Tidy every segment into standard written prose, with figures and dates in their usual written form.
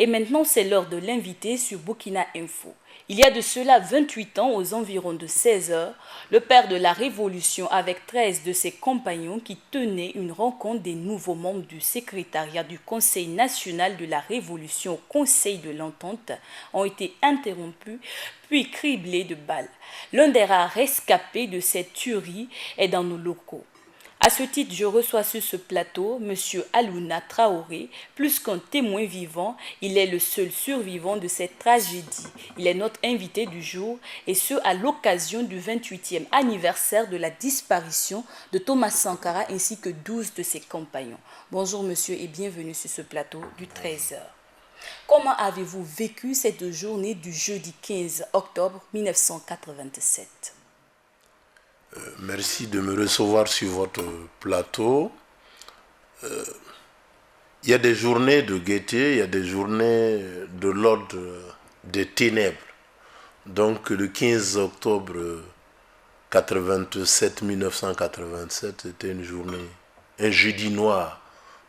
Et maintenant, c'est l'heure de l'inviter sur Burkina Info. Il y a de cela 28 ans, aux environs de 16 heures, le père de la Révolution avec 13 de ses compagnons qui tenaient une rencontre des nouveaux membres du secrétariat du Conseil national de la Révolution au Conseil de l'Entente ont été interrompus puis criblés de balles. L'un des rares rescapés de cette tuerie est dans nos locaux. À ce titre, je reçois sur ce plateau M. Alouna Traoré. Plus qu'un témoin vivant, il est le seul survivant de cette tragédie. Il est notre invité du jour, et ce à l'occasion du 28e anniversaire de la disparition de Thomas Sankara ainsi que 12 de ses compagnons. Bonjour monsieur et bienvenue sur ce plateau du 13h. Comment avez-vous vécu cette journée du jeudi 15 octobre 1987 ? Merci de me recevoir sur votre plateau. Il y a des journées de gaieté, il y a des journées de l'ordre des ténèbres. Donc le 15 octobre 1987 était une journée, un jeudi noir,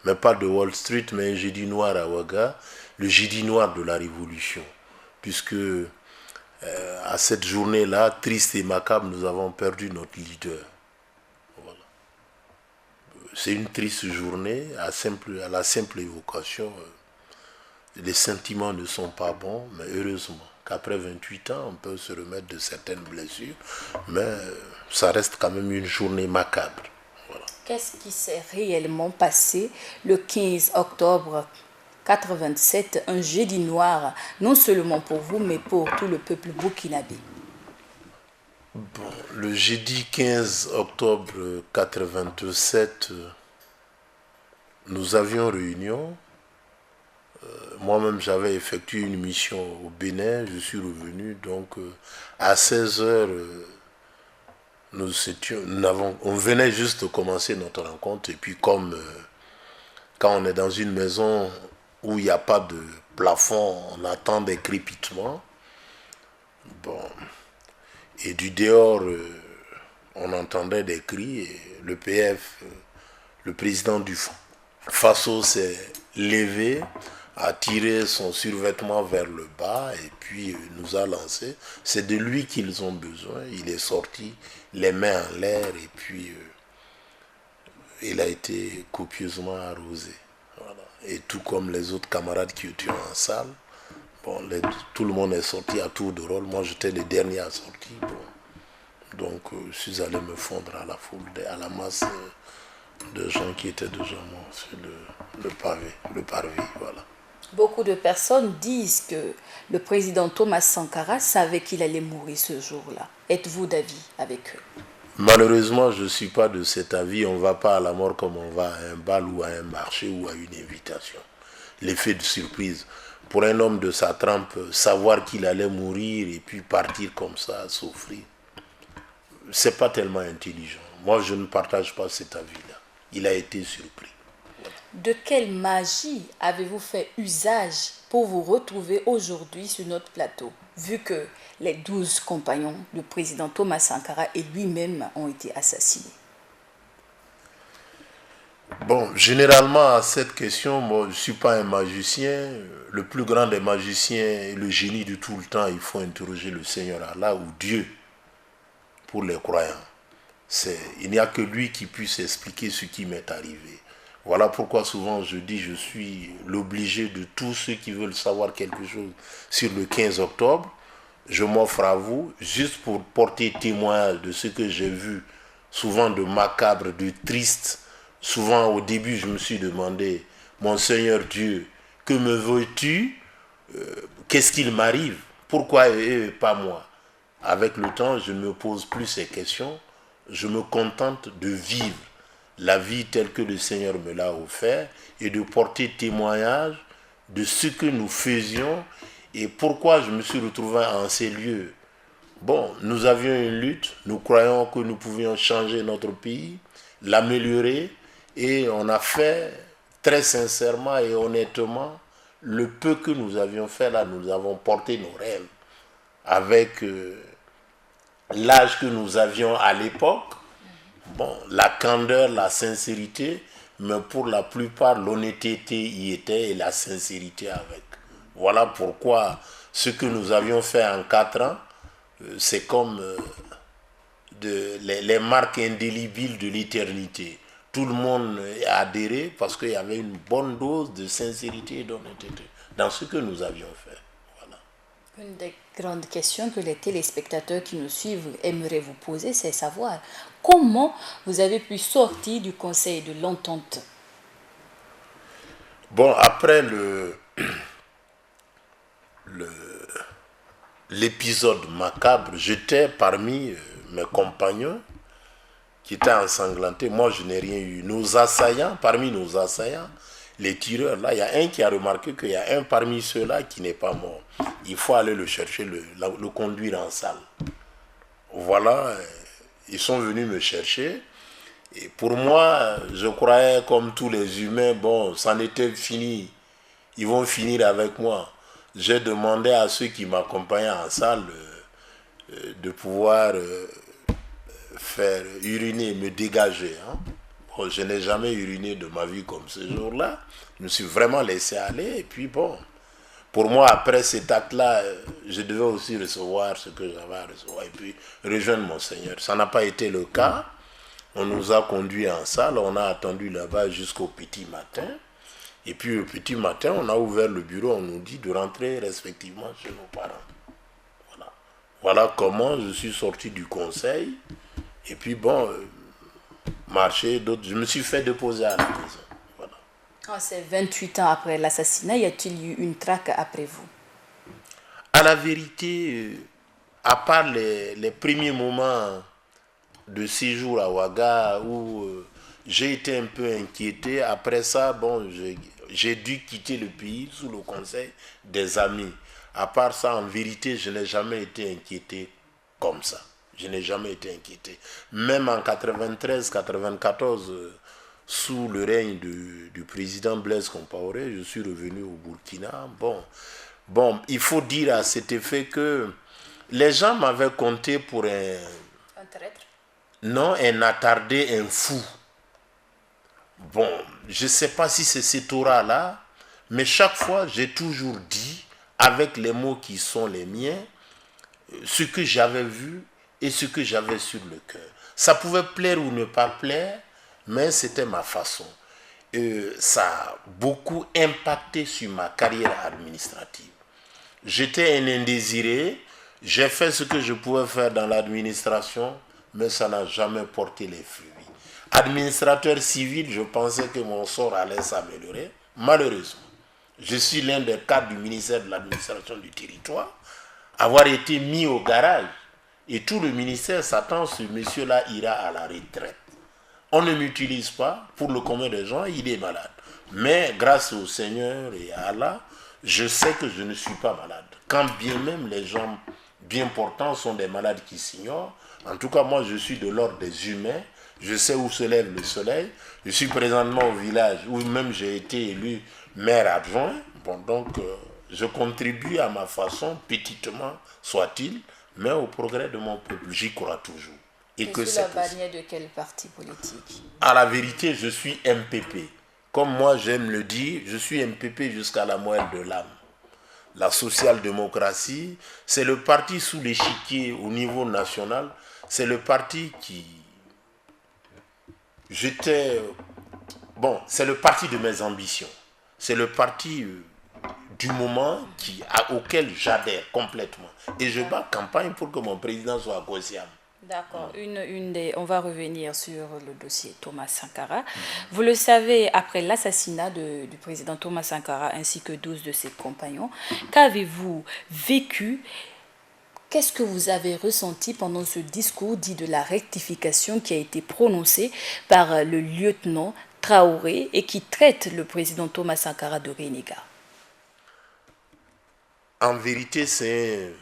mais pas de Wall Street, mais un jeudi noir à Ouaga, le jeudi noir de la Révolution, puisque à cette journée-là, triste et macabre, nous avons perdu notre leader. Voilà. C'est une triste journée, à la simple évocation. Les sentiments ne sont pas bons, mais heureusement qu'après 28 ans, on peut se remettre de certaines blessures, mais ça reste quand même une journée macabre. Voilà. Qu'est-ce qui s'est réellement passé le 15 octobre 87, un jeudi noir, non seulement pour vous, mais pour tout le peuple burkinabé? Bon, le jeudi 15 octobre 87, nous avions réunion. Moi-même, j'avais effectué une mission au Bénin, je suis revenu, donc à 16 heures, on venait juste de commencer notre rencontre, et puis comme quand on est dans une maison où il n'y a pas de plafond, on attend des crépitements. Bon. Et du dehors, on entendait des cris, et le PF, le président du FASO s'est levé, a tiré son survêtement vers le bas et puis nous a lancé. C'est de lui qu'ils ont besoin. Il est sorti les mains en l'air et puis il a été copieusement arrosé. Voilà. Et tout comme les autres camarades qui étaient en salle, bon, tout le monde est sorti à tour de rôle. Moi, j'étais le dernier à sortir. Bon. Donc, je suis allé me fondre à la foule, à la masse de gens qui étaient déjà morts sur le parvis. Voilà. Beaucoup de personnes disent que le président Thomas Sankara savait qu'il allait mourir ce jour-là. Êtes-vous d'avis avec eux? Malheureusement, je ne suis pas de cet avis. On ne va pas à la mort comme on va à un bal ou à un marché ou à une invitation. L'effet de surprise. Pour un homme de sa trempe, savoir qu'il allait mourir et puis partir comme ça, souffrir, c'est pas tellement intelligent. Moi, je ne partage pas cet avis-là. Il a été surpris. De quelle magie avez-vous fait usage pour vous retrouver aujourd'hui sur notre plateau, vu que les 12 compagnons du président Thomas Sankara et lui-même ont été assassinés? Bon, généralement, à cette question, moi, je ne suis pas un magicien. Le plus grand des magiciens et le génie de tout le temps, il faut interroger le Seigneur Allah ou Dieu pour les croyants. Il n'y a que lui qui puisse expliquer ce qui m'est arrivé. Voilà pourquoi souvent je dis je suis l'obligé de tous ceux qui veulent savoir quelque chose sur le 15 octobre. Je m'offre à vous juste pour porter témoin de ce que j'ai vu, souvent de macabre, de triste. Souvent au début je me suis demandé, mon Seigneur Dieu, que me veux-tu? Qu'est-ce qu'il m'arrive? Pourquoi eux et pas moi? Avec le temps, je ne me pose plus ces questions. Je me contente de vivre la vie telle que le Seigneur me l'a offert et de porter témoignage de ce que nous faisions et pourquoi je me suis retrouvé en ces lieux. Bon, nous avions une lutte, nous croyons que nous pouvions changer notre pays, l'améliorer et on a fait très sincèrement et honnêtement le peu que nous avions fait là, nous avons porté nos rêves avec l'âge que nous avions à l'époque. Bon, la candeur, la sincérité, mais pour la plupart, l'honnêteté y était et la sincérité avec. Voilà pourquoi ce que nous avions fait en 4 ans, c'est comme les marques indélébiles de l'éternité. Tout le monde a adhéré parce qu'il y avait une bonne dose de sincérité et d'honnêteté dans ce que nous avions fait. Voilà. Une des grandes questions que les téléspectateurs qui nous suivent aimeraient vous poser, c'est savoir comment vous avez pu sortir du Conseil de l'entente. Bon, après l'épisode macabre, j'étais parmi mes compagnons qui étaient ensanglantés. Moi, je n'ai rien eu. Nos assaillants, parmi nos assaillants, les tireurs, là, il y a un qui a remarqué qu'il y a un parmi ceux-là qui n'est pas mort. Il faut aller le chercher, le conduire en salle. Voilà, ils sont venus me chercher. Et pour moi, je croyais comme tous les humains, bon, c'en était fini. Ils vont finir avec moi. J'ai demandé à ceux qui m'accompagnaient en salle de pouvoir faire uriner, me dégager. Hein. Bon, je n'ai jamais uriné de ma vie comme ce jour-là. Je me suis vraiment laissé aller. Et puis bon, pour moi, après cet acte-là, je devais aussi recevoir ce que j'avais à recevoir et puis rejoindre mon Seigneur. Ça n'a pas été le cas. On nous a conduits en salle, on a attendu là-bas jusqu'au petit matin. Et puis au petit matin, on a ouvert le bureau, on nous dit de rentrer respectivement chez nos parents. Voilà, voilà comment je suis sorti du conseil. Et puis bon, marcher, d'autres, je me suis fait déposer à la maison. Voilà. C'est 28 ans après l'assassinat, y a-t-il eu une traque après vous? À la vérité, à part les premiers moments de séjour à Ouaga où j'ai été un peu inquiété, après ça, bon, j'ai dû quitter le pays sous le conseil des amis. À part ça, en vérité, je n'ai jamais été inquiété comme ça. Je n'ai jamais été inquiété. Même en 93-94, sous le règne du président Blaise Compaoré, je suis revenu au Burkina. Bon, il faut dire à cet effet que les gens m'avaient compté pour Un traître? non, un attardé, un fou. Bon, je ne sais pas si c'est cet aura-là, mais chaque fois, j'ai toujours dit, avec les mots qui sont les miens, ce que j'avais vu et ce que j'avais sur le cœur. Ça pouvait plaire ou ne pas plaire, mais c'était ma façon. Ça a beaucoup impacté sur ma carrière administrative. J'étais un indésiré, j'ai fait ce que je pouvais faire dans l'administration, mais ça n'a jamais porté les fruits. Administrateur civil, je pensais que mon sort allait s'améliorer. Malheureusement, je suis l'un des cadres du ministère de l'administration du territoire, avoir été mis au garage. Et tout le ministère s'attend ce monsieur-là ira à la retraite. On ne m'utilise pas, pour le commun des gens, il est malade. Mais grâce au Seigneur et à Allah, je sais que je ne suis pas malade. Quand bien même les gens bien portants sont des malades qui s'ignorent, en tout cas moi je suis de l'ordre des humains, je sais où se lève le soleil, je suis présentement au village où même j'ai été élu maire adjoint, bon donc je contribue à ma façon, petitement soit-il, mais au progrès de mon peuple, j'y crois toujours. Et que sous la bannière de quel parti politique? À la vérité, je suis MPP. Comme moi j'aime le dire, je suis MPP jusqu'à la moelle de l'âme. La social-démocratie, c'est le parti sous l'échiquier au niveau national, c'est le parti qui... c'est le parti de mes ambitions. C'est le parti du moment auquel j'adhère complètement. Et je bats campagne pour que mon président soit conscient. D'accord. On va revenir sur le dossier Thomas Sankara. Vous le savez, après l'assassinat du président Thomas Sankara ainsi que 12 de ses compagnons, qu'avez-vous vécu? Qu'est-ce que vous avez ressenti pendant ce discours dit de la rectification qui a été prononcé par le lieutenant Traoré et qui traite le président Thomas Sankara de renégat? En vérité, c'est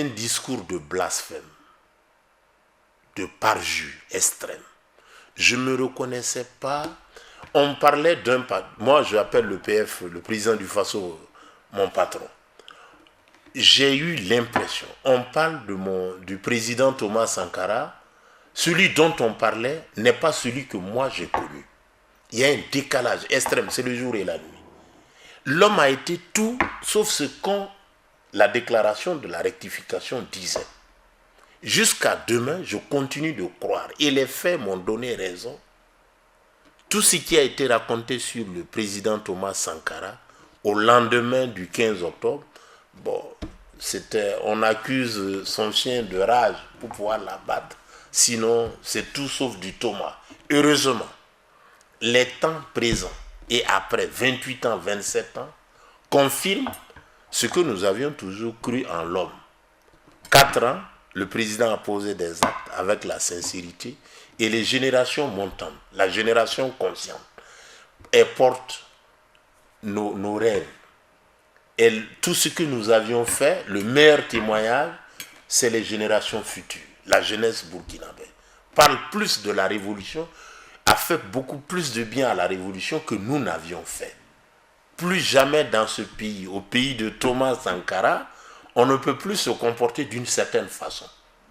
un discours de blasphème, de parjure extrême. Je ne me reconnaissais pas. On parlait d'un... Moi, je appelle le PF, le président du Faso, mon patron. J'ai eu l'impression, on parle du président Thomas Sankara, celui dont on parlait n'est pas celui que moi j'ai connu. Il y a un décalage extrême, c'est le jour et la nuit. l'homme a été tout sauf ce qu'on la déclaration de la rectification disait. Jusqu'à demain, je continue de croire. Et les faits m'ont donné raison. Tout ce qui a été raconté sur le président Thomas Sankara, au lendemain du 15 octobre, bon, on accuse son chien de rage pour pouvoir l'abattre. Sinon, c'est tout sauf du Thomas. Heureusement, les temps présents et après 28 ans, 27 ans, confirment ce que nous avions toujours cru en l'homme. 4 ans, le président a posé des actes avec la sincérité et les générations montantes, la génération consciente, elle porte nos rêves. Et tout ce que nous avions fait, le meilleur témoignage, c'est les générations futures. La jeunesse burkinabé parle plus de la révolution, a fait beaucoup plus de bien à la révolution que nous n'avions fait. Plus jamais dans ce pays, au pays de Thomas Sankara, on ne peut plus se comporter d'une certaine façon.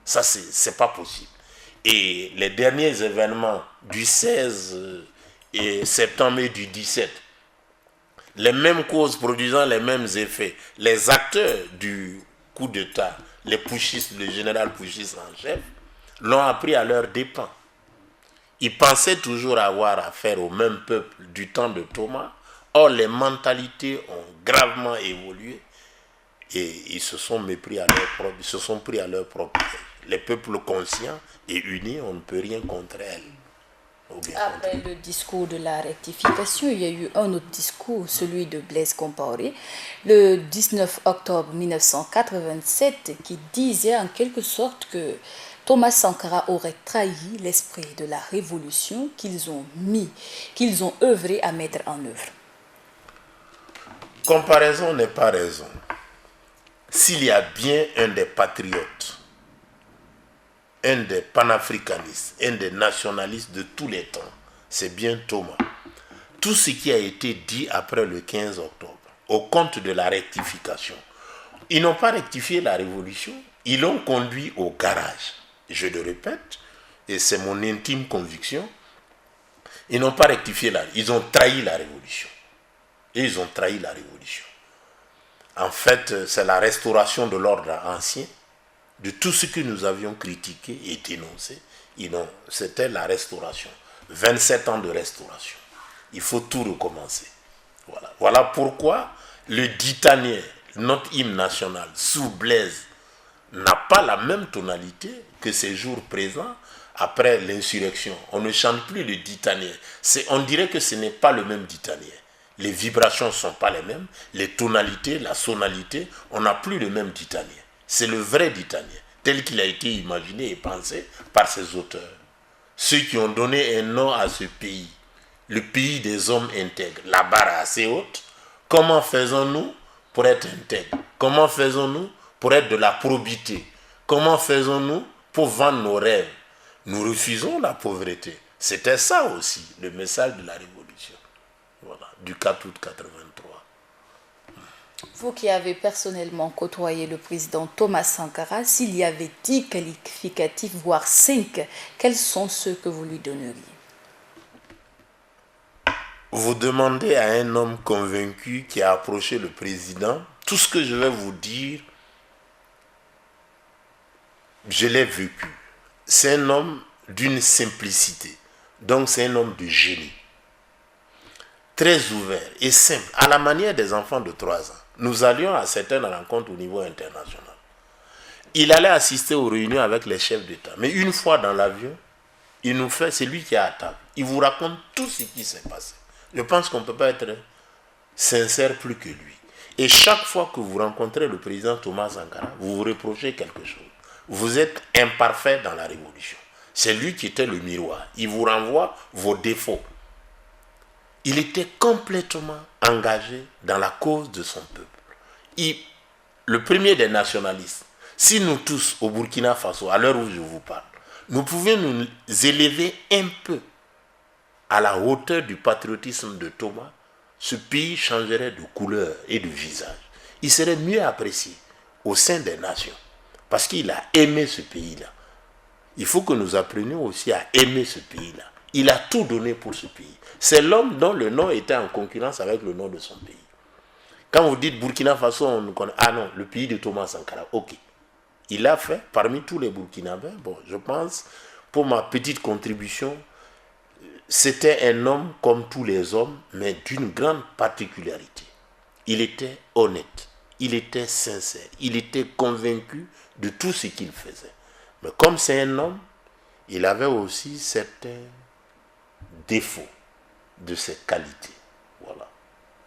Ça, c'est pas possible. Et les derniers événements du 16 septembre et du 17, les mêmes causes produisant les mêmes effets, les acteurs du coup d'État, les putschistes, le général putschiste en chef, l'ont appris à leurs dépens. Ils pensaient toujours avoir affaire au même peuple du temps de Thomas. Or, les mentalités ont gravement évolué et ils se sont pris à leur propre piège. Les peuples conscients et unis, on ne peut rien contre elles. Après le discours de la rectification, il y a eu un autre discours, celui de Blaise Compaoré, le 19 octobre 1987, qui disait en quelque sorte que Thomas Sankara aurait trahi l'esprit de la révolution qu'ils ont œuvré à mettre en œuvre. Comparaison n'est pas raison. S'il y a bien un des patriotes, un des panafricanistes, un des nationalistes de tous les temps, c'est bien Thomas. Tout ce qui a été dit après le 15 octobre, au compte de la rectification, ils n'ont pas rectifié la révolution, ils l'ont conduit au garage. Je le répète, et c'est mon intime conviction, ils n'ont pas rectifié ils ont trahi la révolution. Et ils ont trahi la révolution. En fait, c'est la restauration de l'ordre ancien, de tout ce que nous avions critiqué et dénoncé. C'était la restauration. 27 ans de restauration. Il faut tout recommencer. Voilà pourquoi le Ditanien, notre hymne national, sous Blaise, n'a pas la même tonalité que ces jours présents après l'insurrection. On ne chante plus le Ditanien. On dirait que ce n'est pas le même Ditanien. Les vibrations ne sont pas les mêmes, les tonalités, la sonalité, on n'a plus le même Ditanien. C'est le vrai Ditanien, tel qu'il a été imaginé et pensé par ses auteurs. Ceux qui ont donné un nom à ce pays, le pays des hommes intègres, la barre assez haute. Comment faisons-nous pour être intègres? Comment faisons-nous pour être de la probité? Comment faisons-nous pour vendre nos rêves? Nous refusons la pauvreté. C'était ça aussi, le message de la Révolution. Voilà, du 4 août 83. Vous qui avez personnellement côtoyé le président Thomas Sankara, s'il y avait 10 qualificatifs, voire 5, quels sont ceux que vous lui donneriez? Vous demandez à un homme convaincu qui a approché le président, tout ce que je vais vous dire, je l'ai vécu. C'est un homme d'une simplicité, donc c'est un homme de génie. Très ouvert et simple, à la manière des enfants de 3 ans. Nous allions à certaines rencontres au niveau international. Il allait assister aux réunions avec les chefs d'État. Mais une fois dans l'avion, c'est lui qui est à table. Il vous raconte tout ce qui s'est passé. Je pense qu'on ne peut pas être sincère plus que lui. Et chaque fois que vous rencontrez le président Thomas Sankara, vous vous reprochez quelque chose. Vous êtes imparfait dans la révolution. C'est lui qui était le miroir. Il vous renvoie vos défauts. Il était complètement engagé dans la cause de son peuple. Le premier des nationalistes, si nous tous au Burkina Faso, à l'heure où je vous parle, nous pouvions nous élever un peu à la hauteur du patriotisme de Thomas, ce pays changerait de couleur et de visage. Il serait mieux apprécié au sein des nations parce qu'il a aimé ce pays-là. Il faut que nous apprenions aussi à aimer ce pays-là. Il a tout donné pour ce pays. C'est l'homme dont le nom était en concurrence avec le nom de son pays. Quand vous dites Burkina Faso, on connaît. Ah non, le pays de Thomas Sankara. Ok. Il a fait, parmi tous les Burkinabés, bon, je pense, pour ma petite contribution, c'était un homme comme tous les hommes, mais d'une grande particularité. Il était honnête, il était sincère, il était convaincu de tout ce qu'il faisait. Mais comme c'est un homme, il avait aussi certains défauts de ses qualités. Voilà.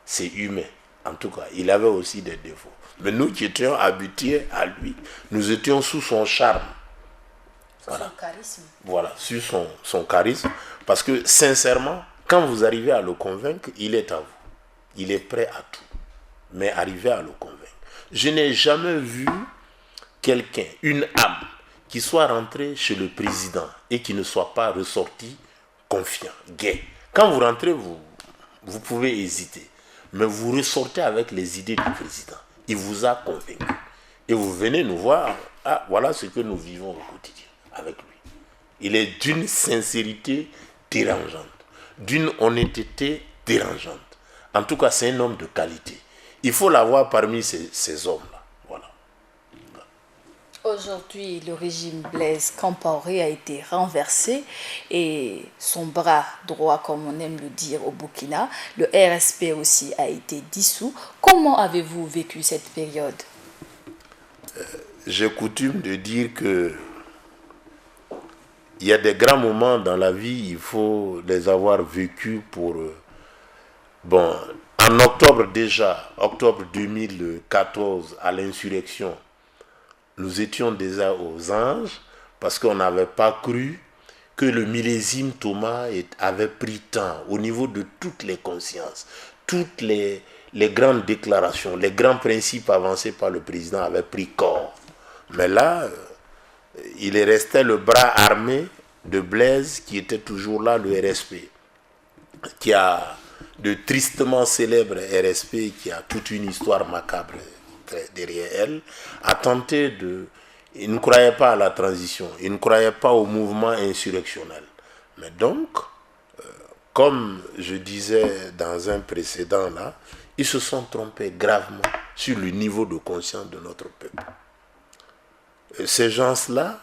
C'est humain. En tout cas, il avait aussi des défauts. Mais nous qui étions habitués à lui, nous étions sous son charme. Voilà. Son charisme. Voilà, sur son charisme. Parce que sincèrement, quand vous arrivez à le convaincre, il est à vous. Il est prêt à tout. Mais arriver à le convaincre. Je n'ai jamais vu quelqu'un, une âme, qui soit rentrée chez le président et qui ne soit pas ressorti confiant, gai. Quand vous rentrez, vous pouvez hésiter. Mais vous ressortez avec les idées du président. Il vous a convaincu. Et vous venez nous voir. Ah, voilà ce que nous vivons au quotidien avec lui. Il est d'une sincérité dérangeante, d'une honnêteté dérangeante. En tout cas, c'est un homme de qualité. Il faut l'avoir parmi ces hommes-là. Voilà. Aujourd'hui, le régime Blaise Compaoré a été renversé et son bras droit, comme on aime le dire au Burkina, le RSP aussi a été dissous. Comment avez-vous vécu cette période? J'ai coutume de dire que il y a des grands moments dans la vie, il faut les avoir vécus pour... Bon, en octobre déjà, octobre 2014, à l'insurrection, nous étions déjà aux anges parce qu'on n'avait pas cru que le millésime Thomas avait pris temps au niveau de toutes les consciences, toutes les grandes déclarations, les grands principes avancés par le président avaient pris corps. Mais là, il est resté le bras armé de Blaise qui était toujours là, le RSP, qui a de tristement célèbre RSP, qui a toute une histoire macabre derrière elle, a tenté de... Il ne croyait pas à la transition, il ne croyait pas au mouvement insurrectionnel. Mais donc, comme je disais dans un précédent là, ils se sont trompés gravement sur le niveau de conscience de notre peuple. Ces gens-là,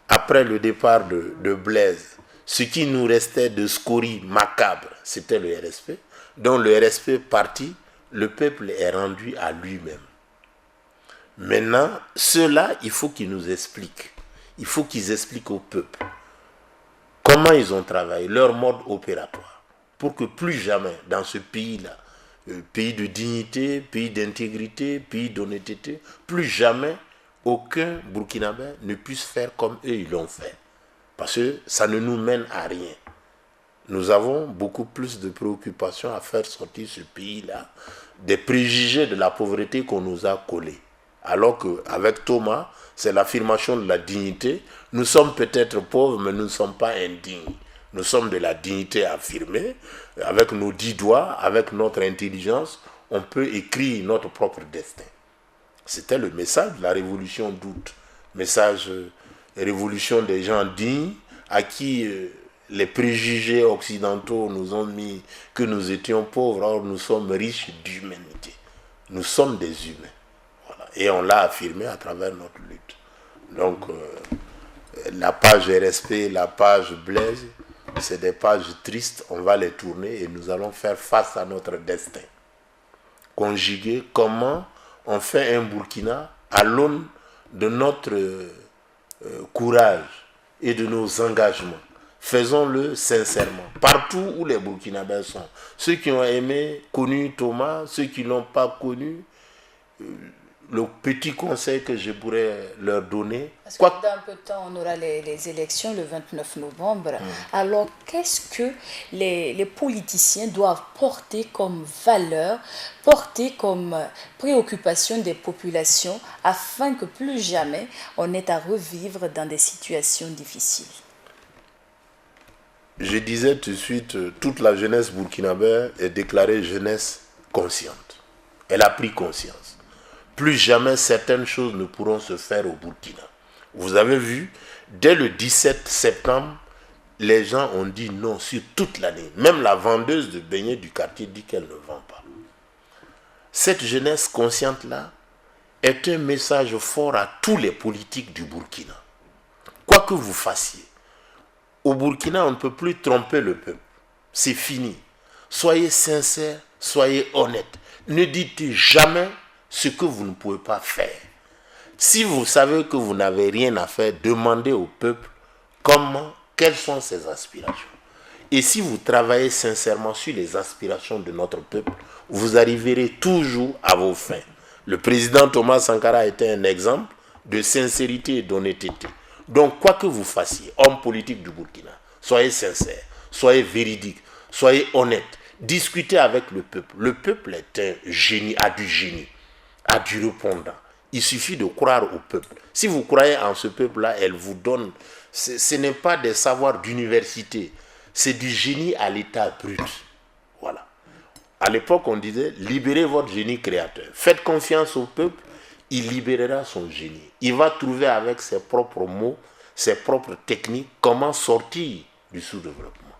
après le départ de Blaise, ce qui nous restait de scories macabres, c'était le RSP. Donc le RSP parti, le peuple est rendu à lui-même. Maintenant, ceux-là, il faut qu'ils nous expliquent. Il faut qu'ils expliquent au peuple comment ils ont travaillé, leur mode opératoire, pour que plus jamais dans ce pays-là, pays de dignité, pays d'intégrité, pays d'honnêteté, plus jamais aucun Burkinabé ne puisse faire comme eux ils l'ont fait. Parce que ça ne nous mène à rien. Nous avons beaucoup plus de préoccupations à faire sortir ce pays-là des préjugés de la pauvreté qu'on nous a collés. Alors qu'avec Thomas, c'est l'affirmation de la dignité. Nous sommes peut-être pauvres, mais nous ne sommes pas indignes. Nous sommes de la dignité affirmée. Avec nos 10 doigts, avec notre intelligence, on peut écrire notre propre destin. C'était le message de la révolution d'août. Message révolution des gens dignes à qui les préjugés occidentaux nous ont mis que nous étions pauvres. Or, nous sommes riches d'humanité. Nous sommes des humains. Voilà. Et on l'a affirmé à travers notre lutte. Donc, la page RSP, la page Blaise, c'est des pages tristes. On va les tourner et nous allons faire face à notre destin. Conjuguer comment on fait un Burkina à l'aune de notre courage et de nos engagements. Faisons-le sincèrement. Partout où les Burkinabés sont. Ceux qui ont aimé, connu Thomas, ceux qui ne l'ont pas connu, le petit conseil que je pourrais leur donner. Parce que dans un peu de temps, on aura les élections le 29 novembre. Alors, qu'est-ce que les politiciens doivent porter comme valeur, porter comme préoccupation des populations afin que plus jamais on ait à revivre dans des situations difficiles? Je disais tout de suite, toute la jeunesse burkinabé est déclarée jeunesse consciente. Elle a pris conscience. Plus jamais certaines choses ne pourront se faire au Burkina. Vous avez vu, dès le 17 septembre, les gens ont dit non sur toute l'année. Même la vendeuse de beignets du quartier dit qu'elle ne vend pas. Cette jeunesse consciente-là est un message fort à tous les politiques du Burkina. Quoi que vous fassiez, au Burkina, on ne peut plus tromper le peuple. C'est fini. Soyez sincères, soyez honnêtes. Ne dites jamais ce que vous ne pouvez pas faire. Si vous savez que vous n'avez rien à faire, demandez au peuple quelles sont ses aspirations. Et si vous travaillez sincèrement sur les aspirations de notre peuple, vous arriverez toujours à vos fins. Le président Thomas Sankara était un exemple de sincérité et d'honnêteté. Donc, quoi que vous fassiez, homme politique du Burkina, soyez sincère, soyez véridique, soyez honnête, discutez avec le peuple. Le peuple est un génie, a du génie, a du répondant. Il suffit de croire au peuple. Si vous croyez en ce peuple-là, elle vous donne, ce n'est pas des savoirs d'université, c'est du génie à l'état brut. Voilà. À l'époque, on disait, libérez votre génie créateur. Faites confiance au peuple, il libérera son génie. Il va trouver avec ses propres mots, ses propres techniques, comment sortir du sous-développement.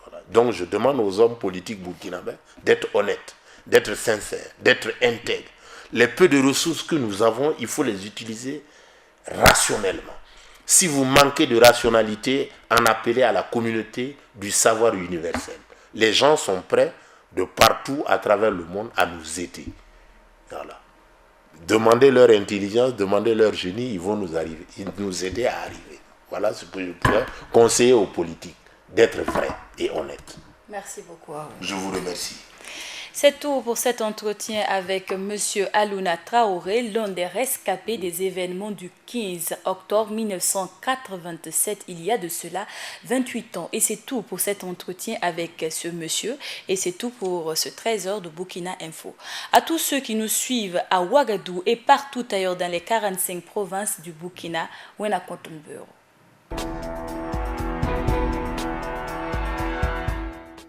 Voilà. Donc, je demande aux hommes politiques burkinabés d'être honnêtes, d'être sincères, d'être intègres. Les peu de ressources que nous avons, il faut les utiliser rationnellement. Si vous manquez de rationalité, en appelez à la communauté du savoir universel. Les gens sont prêts de partout à travers le monde à nous aider. Voilà. Demandez leur intelligence, demandez leur génie, ils vont nous aider à arriver. Voilà ce que je pourrais conseiller aux politiques, d'être vrais et honnêtes. Merci beaucoup. Je vous remercie. C'est tout pour cet entretien avec M. Alouna Traoré, l'un des rescapés des événements du 15 octobre 1987, il y a de cela 28 ans. Et c'est tout pour cet entretien avec ce monsieur et c'est tout pour ce 13h de Burkina Info. À tous ceux qui nous suivent à Ouagadougou et partout ailleurs dans les 45 provinces du Burkina, Wena Kontumbero.